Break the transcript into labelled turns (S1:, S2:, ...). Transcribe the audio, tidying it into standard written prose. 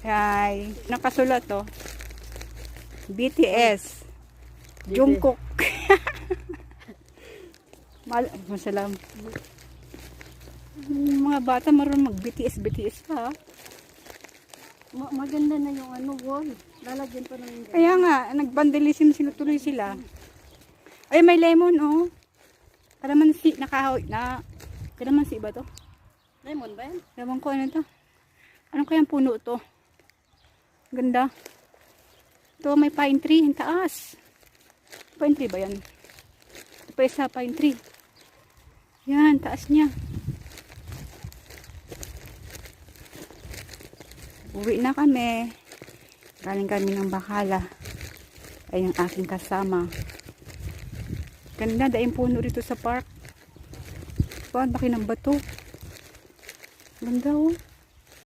S1: Ay, nakasulat to. BTS. Jungkook. Masalam. Mga bata marunong mag-BTS pa.
S2: Maganda na yung ano, wall. Lalagyan pa ng
S1: Kaya nga, nag-vandalism sila, tuloy sila. Ay, may lemon, oh. Kalamansi, nakahoy na. Kalamansi ba to?
S2: lemon ba yan?
S1: Ewan ko, ano to? Ano kayang puno to? Ganda. Ito, may pine tree, ang taas. Pine tree ba yan? Ito pa isa, pine tree. Yan, taas niya. Uwi na kami. Galing kami ng Bacala. Ay, ang aking kasama. Ganda, daing puno rito sa park. Bakit ng bato? Ganda, oh.